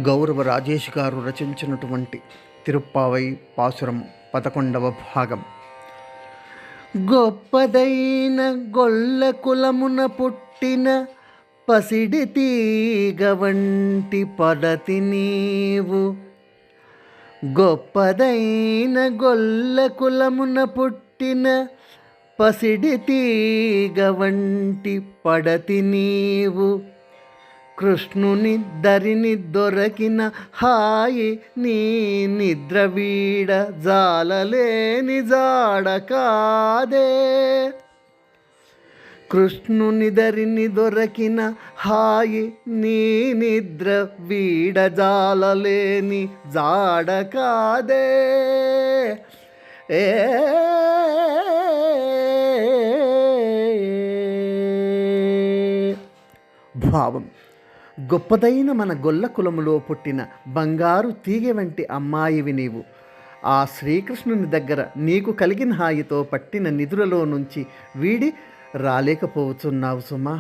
గౌరవ రాజేష్ గారు రచించినటువంటి తిరుప్పావై పాసురం 11వ భాగం. గొప్పదైన గొల్ల కులమున పుట్టిన పసిడి తీగ వంటి పడతి నీవు. గొప్పదైన గొల్ల కులమున పుట్టిన పసిడి తీగ వంటి పడతి నీవు. కృష్ణుని దరిని దొరకిన హాయి నీ నిద్ర వీడ జాలలేని జాడ కాదే. కృష్ణుని దరిని దొరకిన హాయి నీ నిద్ర వీడ జాలలేని జాడ కాదే. భావం: గొప్పదైన మన గొల్ల కులములో పుట్టిన బంగారు తీగ వంటి అమ్మాయివి నీవు. ఆ శ్రీకృష్ణుని దగ్గర నీకు కలిగిన హాయితో పట్టిన నిధులలో నుంచి వీడి రాలేకపోతున్నావు సుమా.